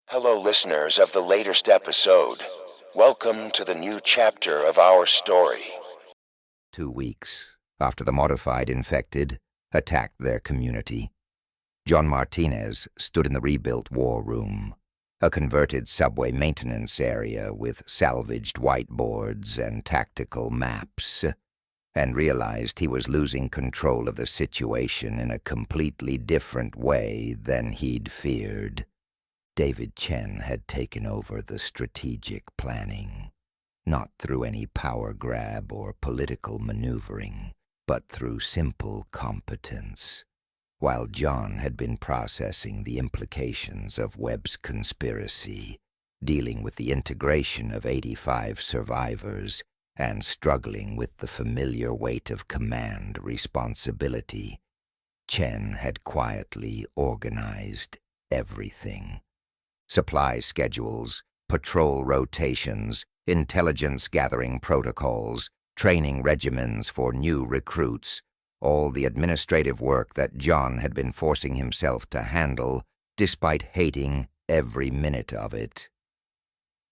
Hello, listeners of the latest episode. Welcome to the new chapter of our story. 2 weeks after the modified infected attacked their community, John Martinez stood in the rebuilt war room, a converted subway maintenance area with salvaged whiteboards and tactical maps, and realized he was losing control of the situation in a completely different way than he'd feared. David Chen had taken over the strategic planning, not through any power grab or political maneuvering, but through simple competence, while John had been processing the implications of Webb's conspiracy, dealing with the integration of 85 survivors, and struggling with the familiar weight of command responsibility. Chen had quietly organized everything. Supply schedules, patrol rotations, intelligence-gathering protocols, training regimens for new recruits, all the administrative work that John had been forcing himself to handle, despite hating every minute of it.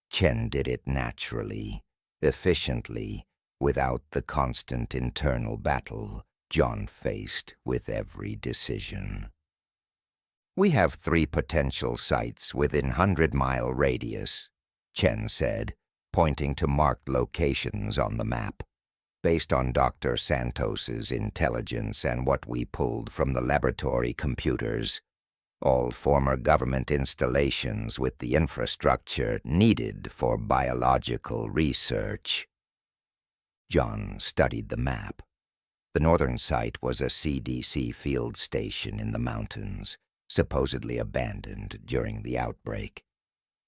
Chen did it naturally, efficiently, without the constant internal battle John faced with every decision. "We have 3 potential sites within 100-mile radius," Chen said, pointing to marked locations on the map. "Based on Dr. Santos's intelligence and what we pulled from the laboratory computers, all former government installations with the infrastructure needed for biological research." John studied the map. The northern site was a CDC field station in the mountains, supposedly abandoned during the outbreak.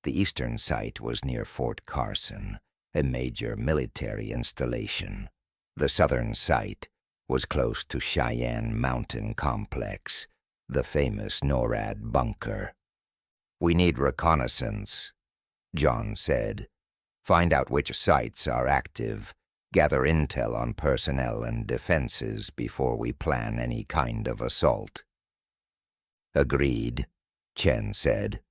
The eastern site was near Fort Carson, a major military installation. The southern site was close to Cheyenne Mountain Complex, the famous NORAD bunker. "We need reconnaissance," John said. "Find out which sites are active, gather intel on personnel and defenses before we plan any kind of assault." "Agreed," Chen said.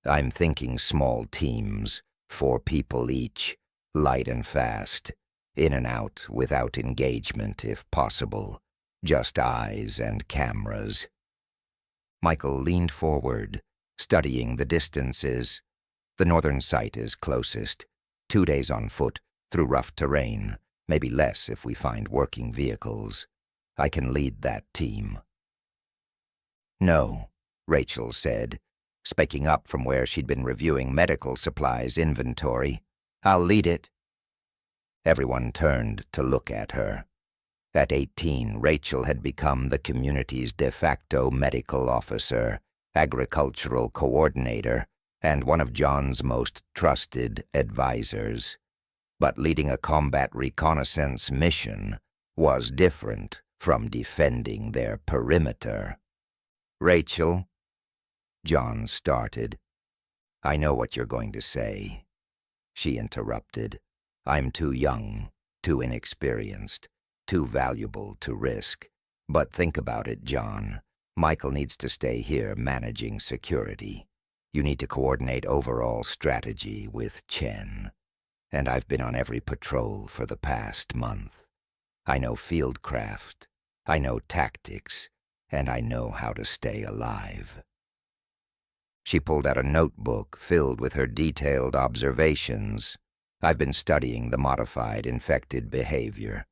"I'm thinking small teams, 4 people each, light and fast, in and out without engagement if possible, just eyes and cameras." Michael leaned forward, studying the distances. "The northern site is closest, 2 days on foot, through rough terrain, maybe less if we find working vehicles. I can lead that team." "No," Rachel said, spiking up from where she'd been reviewing medical supplies inventory. "I'll lead it." Everyone turned to look at her. At 18, Rachel had become the community's de facto medical officer, agricultural coordinator, and one of John's most trusted advisors. But leading a combat reconnaissance mission was different from defending their perimeter. "Rachel," John started. "I know what you're going to say," she interrupted. "I'm too young, too inexperienced, too valuable to risk. But think about it, John. Michael needs to stay here managing security. You need to coordinate overall strategy with Chen. And I've been on every patrol for the past month. I know fieldcraft, I know tactics, and I know how to stay alive." She pulled out a notebook filled with her detailed observations. "I've been studying the modified infected behavior,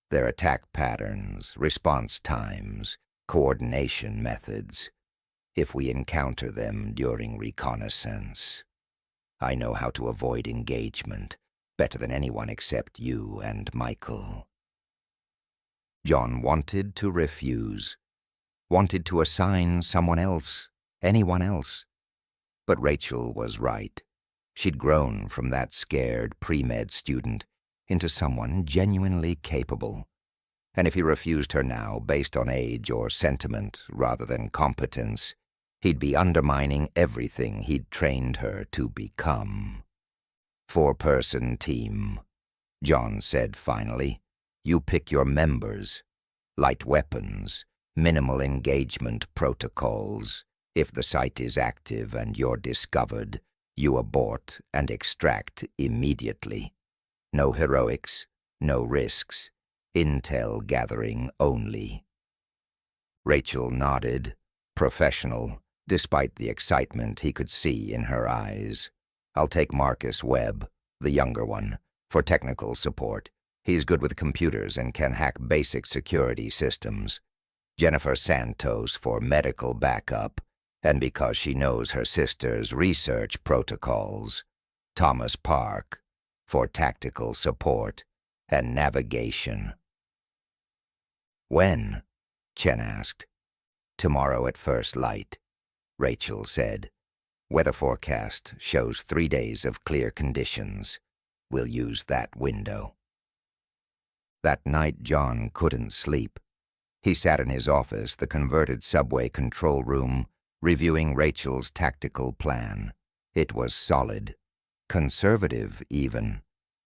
their attack patterns, response times, coordination methods. If we encounter them during reconnaissance, I know how to avoid engagement better than anyone except you and Michael." John wanted to refuse, wanted to assign someone else, anyone else. But Rachel was right. She'd grown from that scared pre-med student into someone genuinely capable. And if he refused her now based on age or sentiment rather than competence, he'd be undermining everything he'd trained her to become. "4-person team," John said finally. "You pick your members. Light weapons, minimal engagement protocols. If the site is active and you're discovered, You abort and extract immediately. No heroics, no risks. Intel gathering only. Rachel nodded, professional, despite the excitement he could see in her eyes. I'll take Marcus Webb, the younger one, for technical support. He's good with computers and can hack basic security systems. Jennifer Santos for medical backup, and because she knows her sister's research protocols. Thomas Park for tactical support and navigation. When? Chen asked. Tomorrow at first light, Rachel said. Weather forecast shows 3 days of clear conditions. We'll use that window. That night John couldn't sleep. He sat in his office, the converted subway control room, reviewing Rachel's tactical plan. It was solid. Conservative, even.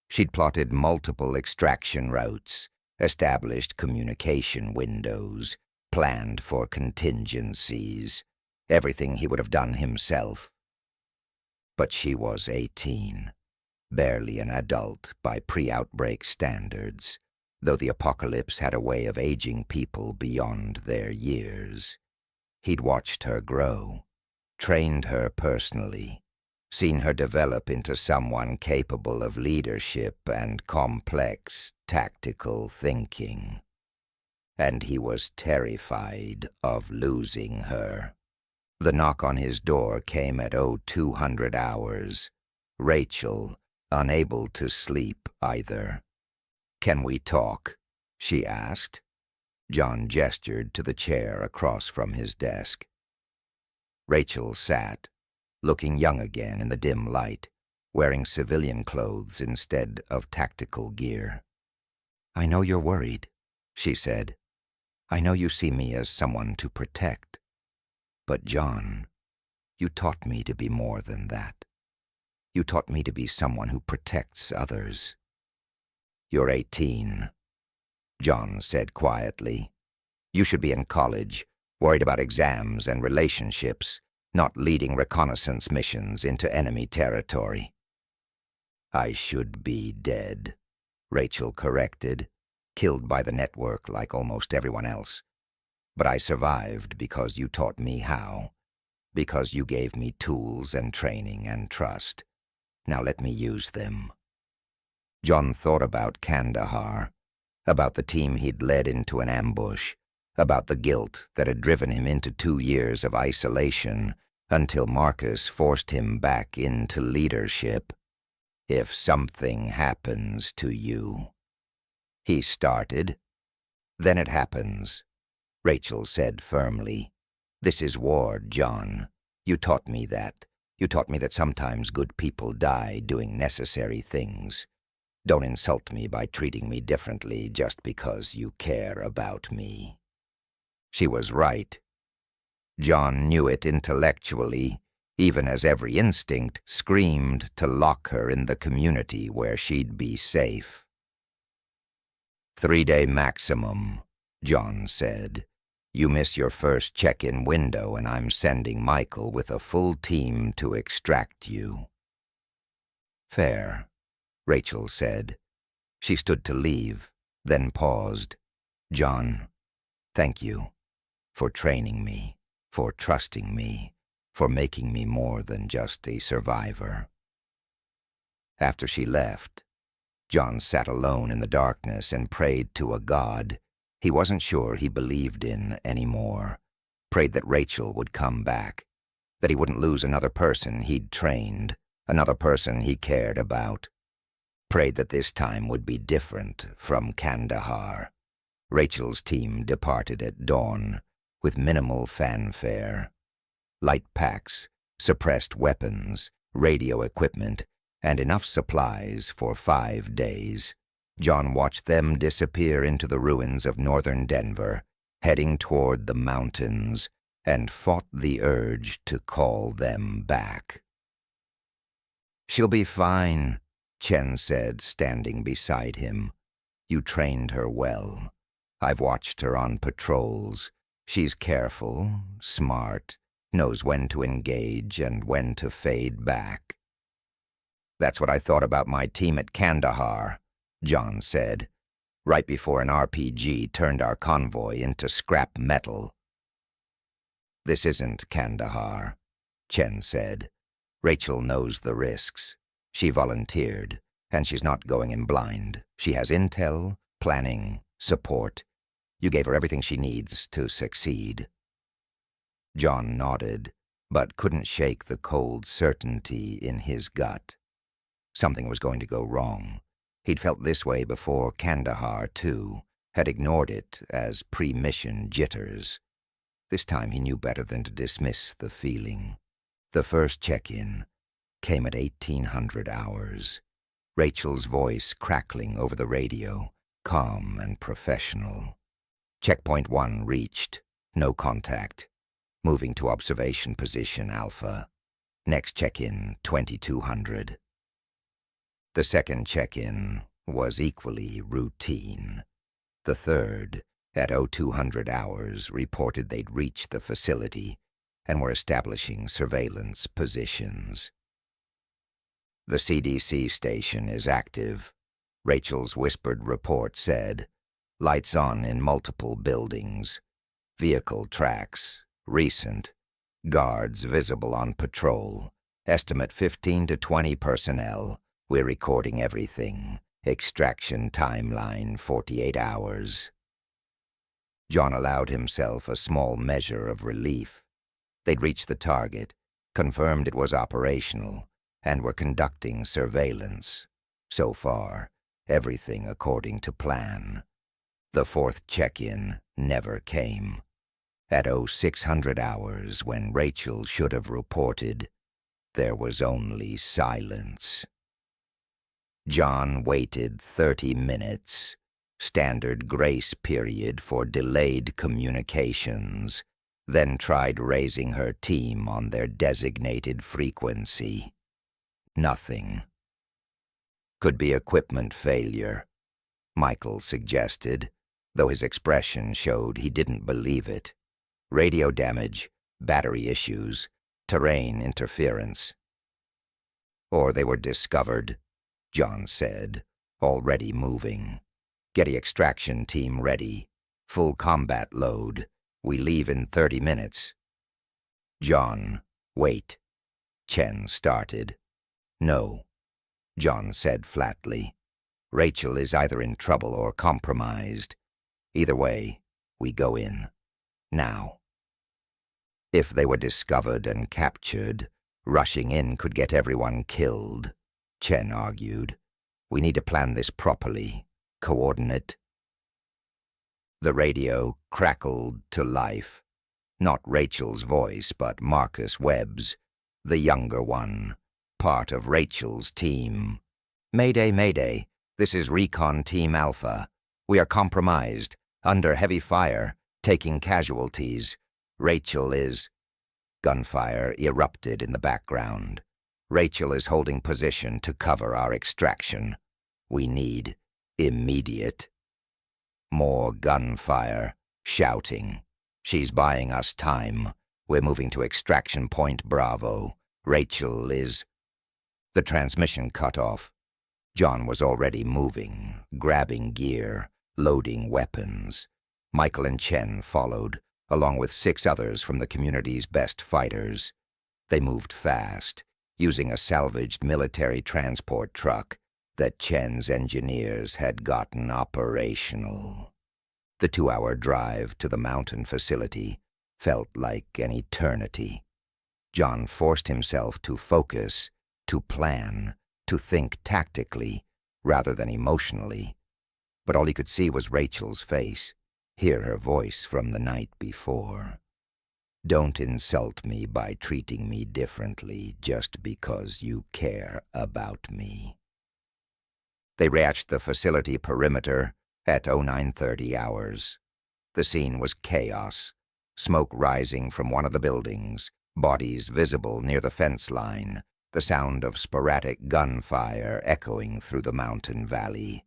She'd plotted multiple extraction routes, established communication windows, planned for contingencies, everything he would have done himself. But she was 18, barely an adult by pre-outbreak standards, though the apocalypse had a way of aging people beyond their years. He'd watched her grow, trained her personally, seen her develop into someone capable of leadership and complex tactical thinking. And he was terrified of losing her. The knock on his door came at 0200 hours. Rachel, unable to sleep either. "Can we talk?" she asked. John gestured to the chair across from his desk. Rachel sat, looking young again in the dim light, wearing civilian clothes instead of tactical gear. "I know you're worried," she said. "I know you see me as someone to protect. But John, you taught me to be more than that. You taught me to be someone who protects others." "You're 18, John said quietly. "You should be in college, worried about exams and relationships, not leading reconnaissance missions into enemy territory." "I should be dead," Rachel corrected, killed by the network like almost everyone else. "But I survived because you taught me how, because you gave me tools and training and trust. Now let me use them." John thought about Kandahar, about the team he'd led into an ambush, about the guilt that had driven him into 2 years of isolation until Marcus forced him back into leadership. "If something happens to you," he started. "Then it happens," Rachel said firmly. "This is war, John. You taught me that. You taught me that sometimes good people die doing necessary things. Don't insult me by treating me differently just because you care about me." She was right. John knew it intellectually, even as every instinct screamed to lock her in the community where she'd be safe. "3-day maximum," John said. "You miss your first check-in window and I'm sending Michael with a full team to extract you." "Fair," Rachel said. She stood to leave, then paused. "John, thank you for training me, for trusting me, for making me more than just a survivor." After she left, John sat alone in the darkness and prayed to a God he wasn't sure he believed in anymore. Prayed that Rachel would come back, that he wouldn't lose another person he'd trained, another person he cared about. Prayed that this time would be different from Kandahar. Rachel's team departed at dawn, with minimal fanfare. Light packs, suppressed weapons, radio equipment, and enough supplies for 5 days. John watched them disappear into the ruins of northern Denver, heading toward the mountains, and fought the urge to call them back. "She'll be fine," Chen said, standing beside him. "You trained her well. I've watched her on patrols. She's careful, smart, knows when to engage and when to fade back." "That's what I thought about my team at Kandahar," John said, right before an RPG turned our convoy into scrap metal. "This isn't Kandahar," Chen said. "Rachel knows the risks. She volunteered, and she's not going in blind. She has intel, planning, support. You gave her everything she needs to succeed." John nodded, but couldn't shake the cold certainty in his gut. Something was going to go wrong. He'd felt this way before Kandahar, too, had ignored it as pre-mission jitters. This time he knew better than to dismiss the feeling. The first check-in came at 1800 hours. Rachel's voice crackling over the radio, calm and professional. Checkpoint 1 reached. No contact. Moving to observation position Alpha. Next check-in, 2200. The second check-in was equally routine. The third, at 0200 hours, reported they'd reached the facility and were establishing surveillance positions. "The CDC station is active," Rachel's whispered report said. "Lights on in multiple buildings. Vehicle tracks, recent. Guards visible on patrol. Estimate 15 to 20 personnel. We're recording everything. Extraction timeline 48 hours. John allowed himself a small measure of relief. They'd reached the target, confirmed it was operational, and were conducting surveillance. So far, everything according to plan. The fourth check-in never came. At 0600 hours, when Rachel should have reported, there was only silence. John waited 30 minutes, standard grace period for delayed communications, then tried raising her team on their designated frequency. Nothing. "Could be equipment failure," Michael suggested, though his expression showed he didn't believe it. "Radio damage, battery issues, terrain interference." "Or they were discovered," John said, already moving. "Get the extraction team ready. Full combat load. We leave in 30 minutes. "John, wait," Chen started. "No," John said flatly. "Rachel is either in trouble or compromised. Either way, we go in. Now." "If they were discovered and captured, rushing in could get everyone killed," Chen argued. "We need to plan this properly. Coordinate." The radio crackled to life. Not Rachel's voice, but Marcus Webb's, the younger one, part of Rachel's team. "Mayday, mayday. This is Recon Team Alpha. We are compromised, under heavy fire, taking casualties. Rachel is—" Gunfire erupted in the background. "Rachel is holding position to cover our extraction. We need immediate." More gunfire, shouting. "She's buying us time. We're moving to extraction point Bravo. Rachel is—" The transmission cut off. John was already moving, grabbing gear, loading weapons. Michael and Chen followed, along with 6 others from the community's best fighters. They moved fast, using a salvaged military transport truck that Chen's engineers had gotten operational. The 2-hour drive to the mountain facility felt like an eternity. John forced himself to focus, to plan, to think tactically, rather than emotionally. But all he could see was Rachel's face, hear her voice from the night before. "Don't insult me by treating me differently just because you care about me." They reached the facility perimeter at 0930 hours. The scene was chaos. Smoke rising from one of the buildings, bodies visible near the fence line, the sound of sporadic gunfire echoing through the mountain valley.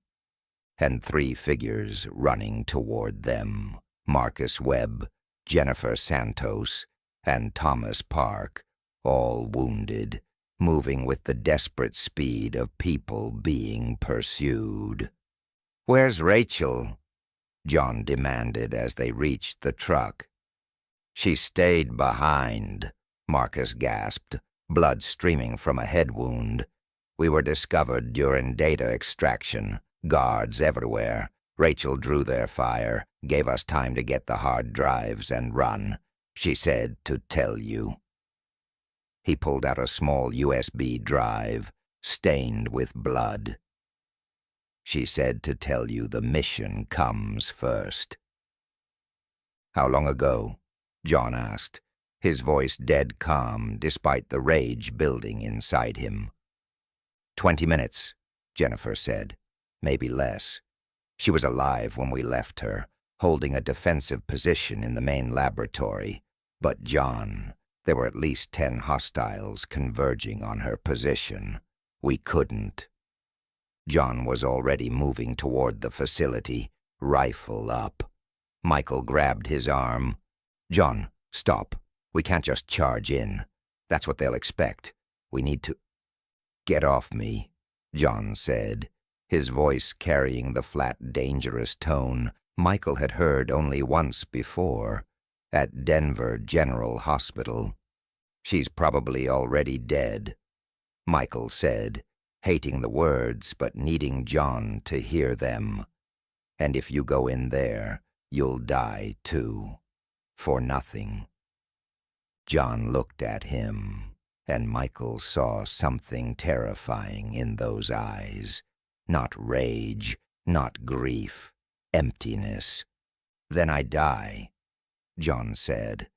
And 3 figures running toward them: Marcus Webb, Jennifer Santos, and Thomas Park, all wounded, moving with the desperate speed of people being pursued. "Where's Rachel?" John demanded as they reached the truck. "She stayed behind," Marcus gasped, blood streaming from a head wound. "We were discovered during data extraction. Guards everywhere. Rachel drew their fire, gave us time to get the hard drives and run. She said to tell you." He pulled out a small USB drive, stained with blood. "She said to tell you the mission comes first." "How long ago?" John asked, his voice dead calm despite the rage building inside him. 20 minutes, Jennifer said. Maybe less. She was alive when we left her, holding a defensive position in the main laboratory. But John, there were at least 10 hostiles converging on her position. We couldn't. John was already moving toward the facility, rifle up. Michael grabbed his arm. "John, stop. We can't just charge in. That's what they'll expect. We need to—" "Get off me," John said, his voice carrying the flat, dangerous tone Michael had heard only once before, at Denver General Hospital. "She's probably already dead," Michael said, hating the words but needing John to hear them. "And if you go in there, you'll die too. For nothing." John looked at him, and Michael saw something terrifying in those eyes. Not rage, not grief, emptiness. "Then I die," John said.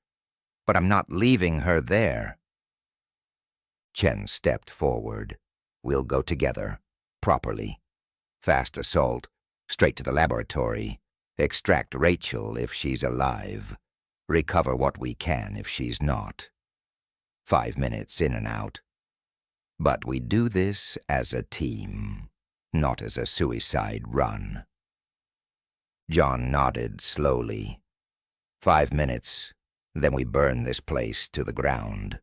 "But I'm not leaving her there." Chen stepped forward. "We'll go together, properly. Fast assault, straight to the laboratory. Extract Rachel if she's alive. Recover what we can if she's not. 5 minutes in and out. But we do this as a team, not as a suicide run." John nodded slowly. 5 minutes, then we burn this place to the ground."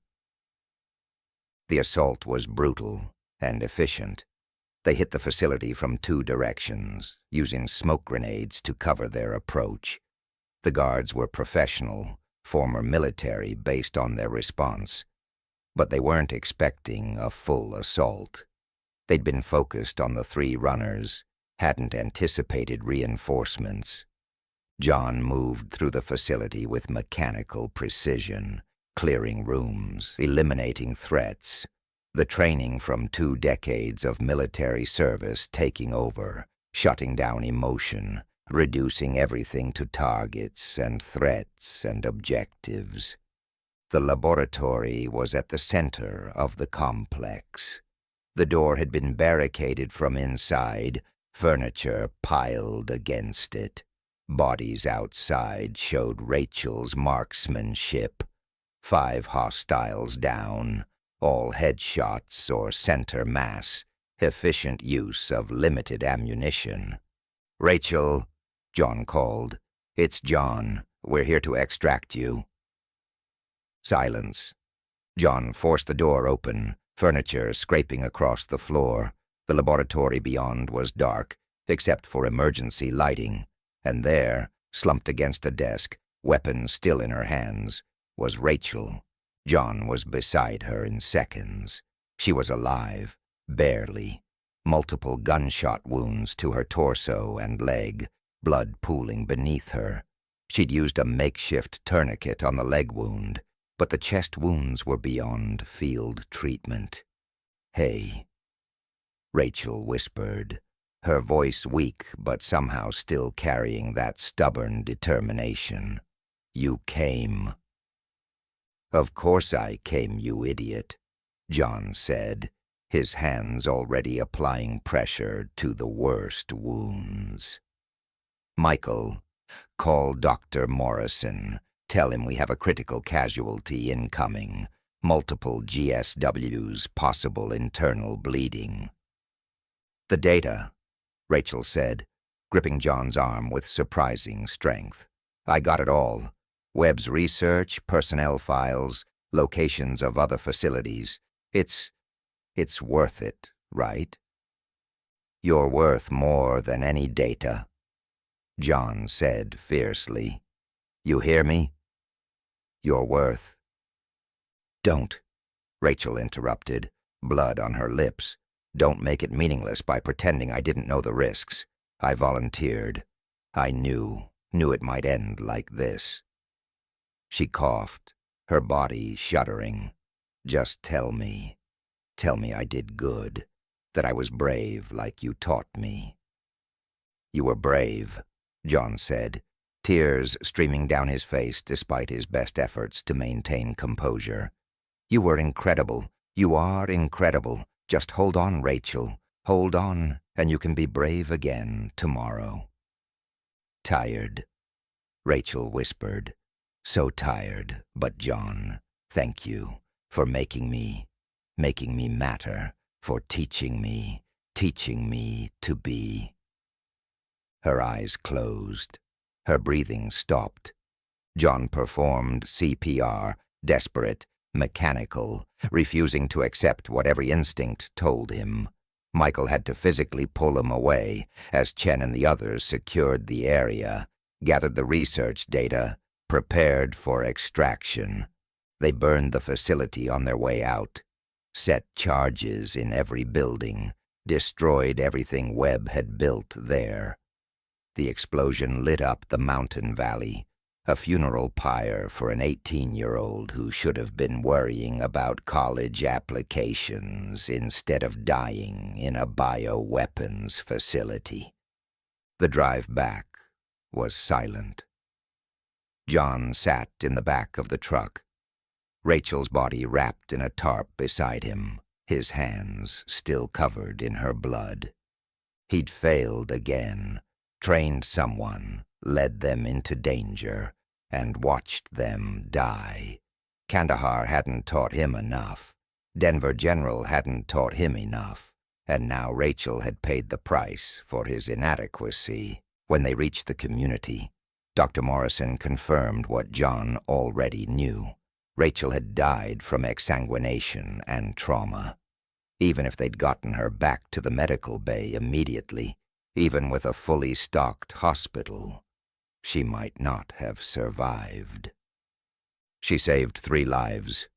The assault was brutal and efficient. They hit the facility from 2 directions, using smoke grenades to cover their approach. The guards were professional, former military based on their response. But they weren't expecting a full assault. They'd been focused on the 3 runners, hadn't anticipated reinforcements. John moved through the facility with mechanical precision, clearing rooms, eliminating threats, the training from 2 decades of military service taking over, shutting down emotion, reducing everything to targets and threats and objectives. The laboratory was at the center of the complex. The door had been barricaded from inside, furniture piled against it. Bodies outside showed Rachel's marksmanship. 5 hostiles down, all headshots or center mass, efficient use of limited ammunition. "Rachel," John called. "It's John. We're here to extract you." Silence. John forced the door open, furniture scraping across the floor. The laboratory beyond was dark, except for emergency lighting. And there, slumped against a desk, weapons still in her hands, was Rachel. John was beside her in seconds. She was alive, barely. Multiple gunshot wounds to her torso and leg, blood pooling beneath her. She'd used a makeshift tourniquet on the leg wound, but the chest wounds were beyond field treatment. "Hey," Rachel whispered, her voice weak but somehow still carrying that stubborn determination. "You came." "Of course I came, you idiot," John said, his hands already applying pressure to the worst wounds. "Michael, call Dr. Morrison. Tell him we have a critical casualty incoming. Multiple GSWs, possible internal bleeding." "The data," Rachel said, gripping John's arm with surprising strength. "I got it all. Webb's research, personnel files, locations of other facilities. It's It's worth it, right? You're worth more than any data, John said fiercely. You hear me? You're worth... Don't, Rachel interrupted, blood on her lips. Don't make it meaningless by pretending I didn't know the risks. I volunteered. I knew it might end like this. She coughed, her body shuddering. Just tell me I did good, that I was brave like you taught me. You were brave, John said, tears streaming down his face despite his best efforts to maintain composure. You were incredible. You are incredible. Just hold on, Rachel. Hold on, and you can be brave again tomorrow. Tired, Rachel whispered. So tired, but John, thank you for making me matter, for teaching me to be. Her eyes closed. Her breathing stopped. John performed CPR, desperate, mechanical, refusing to accept what every instinct told him. Michael had to physically pull him away as Chen and the others secured the area, gathered the research data, prepared for extraction. They burned the facility on their way out, set charges in every building, destroyed everything Webb had built there. The explosion lit up the mountain valley, a funeral pyre for an 18-year-old who should have been worrying about college applications instead of dying in a bioweapons facility. The drive back was silent. John sat in the back of the truck, Rachel's body wrapped in a tarp beside him, his hands still covered in her blood. He'd failed again, trained someone, led them into danger, and watched them die. Kandahar hadn't taught him enough. Denver General hadn't taught him enough. And now Rachel had paid the price for his inadequacy. When they reached the community, Dr. Morrison confirmed what John already knew. Rachel had died from exsanguination and trauma. Even if they'd gotten her back to the medical bay immediately, even with a fully stocked hospital, she might not have survived. She saved 3 lives,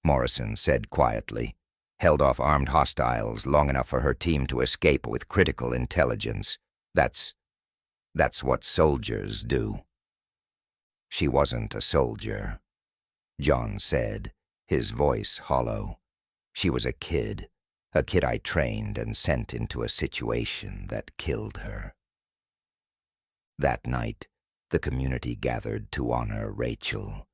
Morrison said quietly, held off armed hostiles long enough for her team to escape with critical intelligence. That's what soldiers do. She wasn't a soldier, John said, his voice hollow. She was a kid I trained and sent into a situation that killed her. That night, the community gathered to honor Rachel.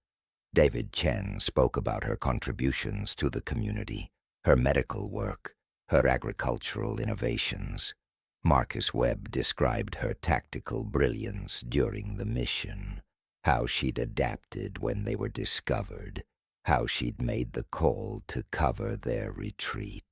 David Chen spoke about her contributions to the community, her medical work, her agricultural innovations. Marcus Webb described her tactical brilliance during the mission, how she'd adapted when they were discovered, how she'd made the call to cover their retreat.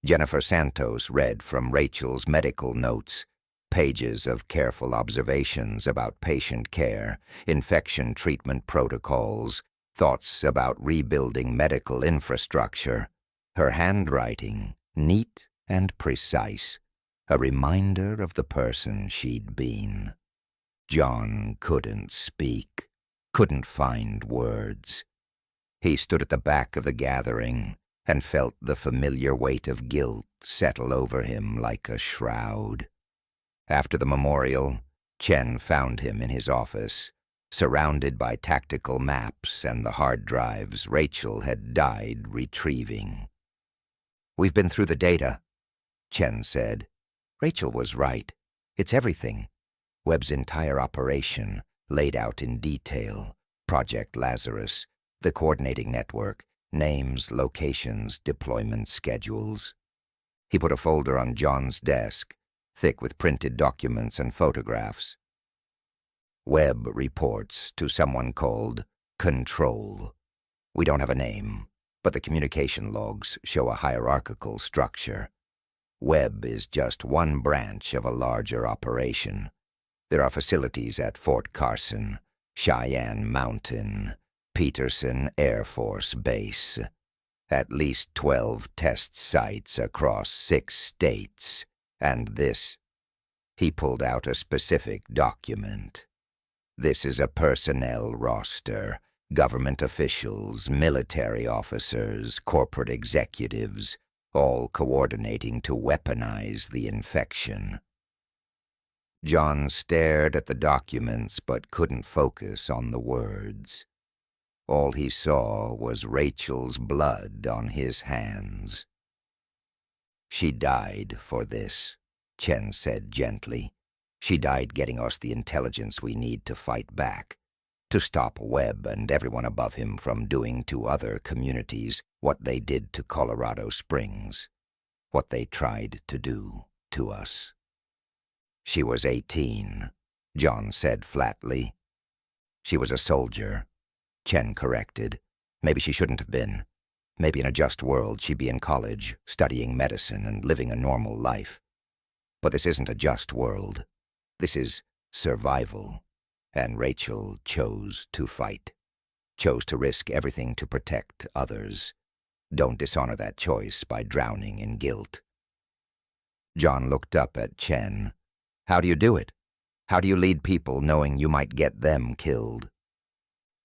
Jennifer Santos read from Rachel's medical notes, pages of careful observations about patient care, infection treatment protocols, thoughts about rebuilding medical infrastructure. Her handwriting, neat and precise, a reminder of the person she'd been. John couldn't speak, couldn't find words. He stood at the back of the gathering and felt the familiar weight of guilt settle over him like a shroud. After the memorial, Chen found him in his office, surrounded by tactical maps and the hard drives Rachel had died retrieving. "We've been through the data," Chen said. "Rachel was right. It's everything. Webb's entire operation, laid out in detail. Project Lazarus, the coordinating network, names, locations, deployment schedules." He put a folder on John's desk, thick with printed documents and photographs. "Webb reports to someone called Control. We don't have a name, but the communication logs show a hierarchical structure. Webb is just one branch of a larger operation. There are facilities at Fort Carson, Cheyenne Mountain, Peterson Air Force Base. At least 12 test sites across 6 states, and this. He pulled out a specific document. This is a personnel roster, government officials, military officers, corporate executives, all coordinating to weaponize the infection. John stared at the documents but couldn't focus on the words. All he saw was Rachel's blood on his hands. "She died for this," Chen said gently. "She died getting us the intelligence we need to fight back, to stop Webb and everyone above him from doing to other communities what they did to Colorado Springs, what they tried to do to us." "She was 18, John said flatly. "She was a soldier," Chen corrected. "Maybe she shouldn't have been. Maybe in a just world she'd be in college, studying medicine and living a normal life. But this isn't a just world. This is survival. And Rachel chose to fight. Chose to risk everything to protect others. Don't dishonor that choice by drowning in guilt." John looked up at Chen. "How do you do it? How do you lead people knowing you might get them killed?"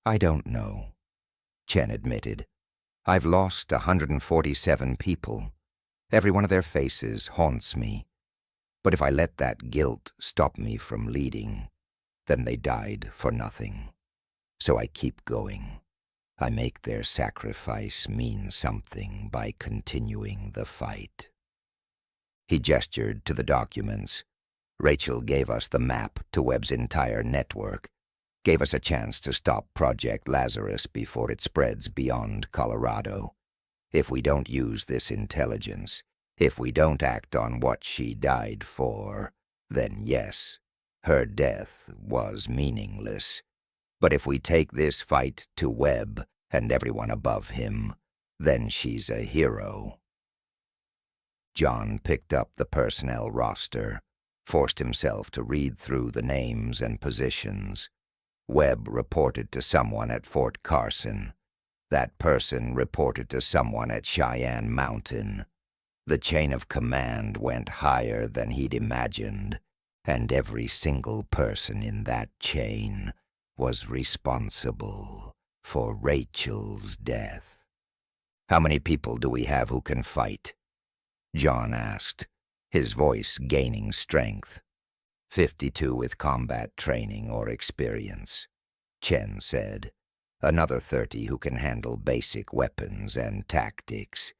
"I don't know," Chen admitted. "I've lost 147 people. Every one of their faces haunts me. But if I let that guilt stop me from leading, then they died for nothing. So I keep going. I make their sacrifice mean something by continuing the fight." He gestured to the documents. "Rachel gave us the map to Webb's entire network, gave us a chance to stop Project Lazarus before it spreads beyond Colorado. If we don't use this intelligence, if we don't act on what she died for, then yes, her death was meaningless. But if we take this fight to Webb and everyone above him, then she's a hero." John picked up the personnel roster, forced himself to read through the names and positions. Webb reported to someone at Fort Carson. That person reported to someone at Cheyenne Mountain. The chain of command went higher than he'd imagined, and every single person in that chain was responsible for Rachel's death. "How many people do we have who can fight?" John asked, his voice gaining strength. 52 with combat training or experience," Chen said. "Another 30 who can handle basic weapons and tactics.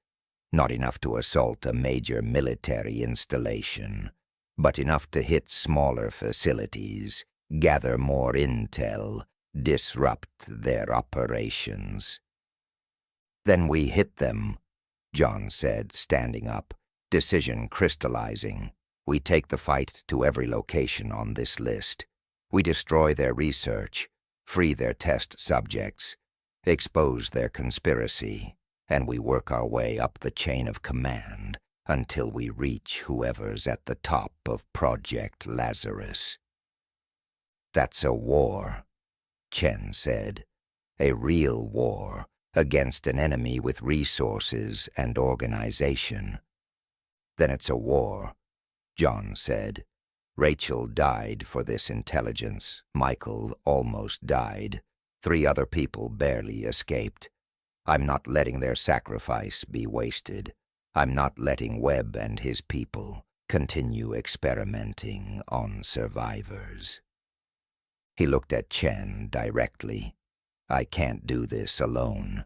Not enough to assault a major military installation, but enough to hit smaller facilities, gather more intel, disrupt their operations." "Then we hit them," John said, standing up, decision crystallizing. "We take the fight to every location on this list. We destroy their research, free their test subjects, expose their conspiracy, and we work our way up the chain of command until we reach whoever's at the top of Project Lazarus." "That's a war," Chen said. "A real war against an enemy with resources and organization." "Then it's a war," John said. "Rachel died for this intelligence. Michael almost died. 3 other people barely escaped. I'm not letting their sacrifice be wasted. I'm not letting Webb and his people continue experimenting on survivors." He looked at Chen directly. "I can't do this alone.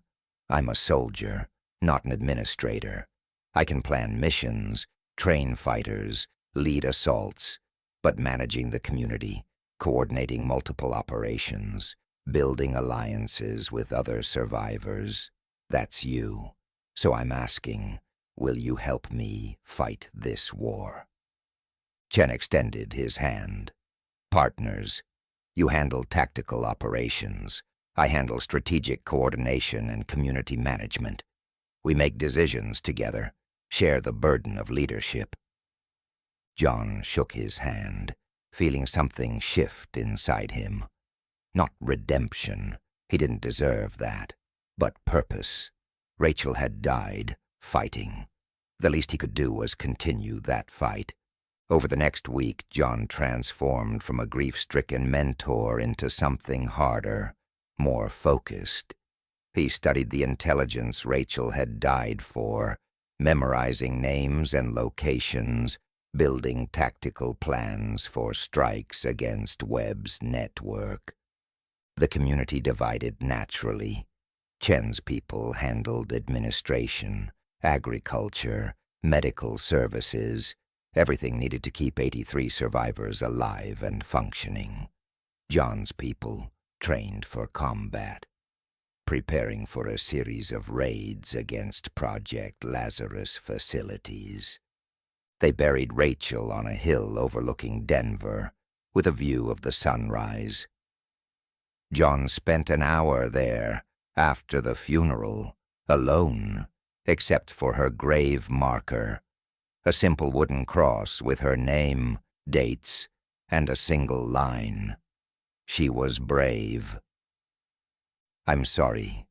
I'm a soldier, not an administrator. I can plan missions, train fighters, lead assaults, but managing the community, coordinating multiple operations, building alliances with other survivors, that's you. So I'm asking, will you help me fight this war?" Chen extended his hand. "Partners. You handle tactical operations. I handle strategic coordination and community management. We make decisions together, share the burden of leadership." John shook his hand, feeling something shift inside him. Not redemption, he didn't deserve that, but purpose. Rachel had died fighting. The least he could do was continue that fight. Over the next week, John transformed from a grief-stricken mentor into something harder, more focused. He studied the intelligence Rachel had died for, memorizing names and locations, building tactical plans for strikes against Webb's network. The community divided naturally. Chen's people handled administration, agriculture, medical services, everything needed to keep 83 survivors alive and functioning. John's people trained for combat, preparing for a series of raids against Project Lazarus facilities. They buried Rachel on a hill overlooking Denver, with a view of the sunrise. John spent an hour there after the funeral, alone, except for her grave marker, a simple wooden cross with her name, dates, and a single line. She was brave. "I'm sorry,"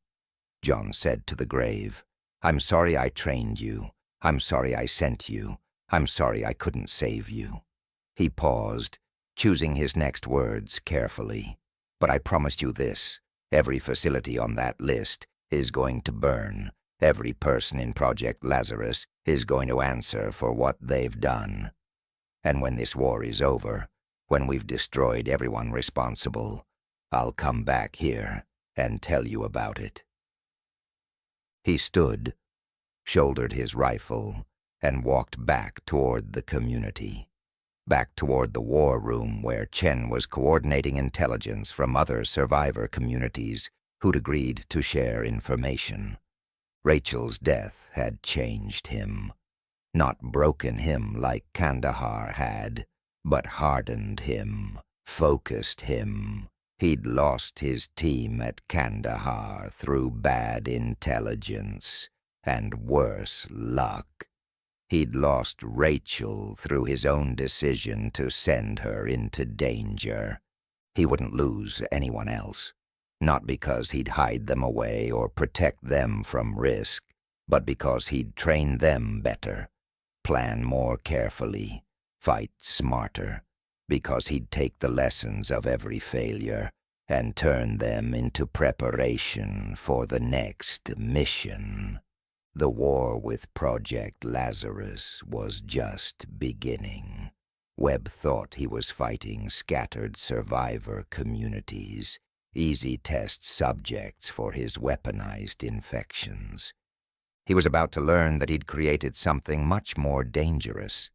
John said to the grave. "I'm sorry I trained you. I'm sorry I sent you. I'm sorry I couldn't save you." He paused, choosing his next words carefully. "But I promised you this. Every facility on that list is going to burn. Every person in Project Lazarus is going to answer for what they've done. And when this war is over, when we've destroyed everyone responsible, I'll come back here and tell you about it." He stood, shouldered his rifle, and walked back toward the community, back toward the war room where Chen was coordinating intelligence from other survivor communities who'd agreed to share information. Rachel's death had changed him, not broken him like Kandahar had, but hardened him, focused him. He'd lost his team at Kandahar through bad intelligence and worse luck. He'd lost Rachel through his own decision to send her into danger. He wouldn't lose anyone else, not because he'd hide them away or protect them from risk, but because he'd train them better, plan more carefully, fight smarter, because he'd take the lessons of every failure and turn them into preparation for the next mission. The war with Project Lazarus was just beginning. Webb thought he was fighting scattered survivor communities, easy test subjects for his weaponized infections. He was about to learn that he'd created something much more dangerous,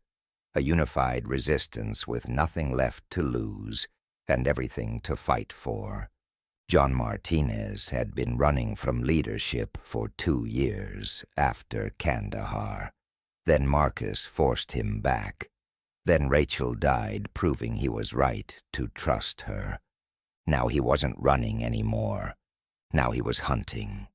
a unified resistance with nothing left to lose and everything to fight for. John Martinez had been running from leadership for 2 years after Kandahar. Then Marcus forced him back. Then Rachel died, proving he was right to trust her. Now he wasn't running anymore. Now he was hunting.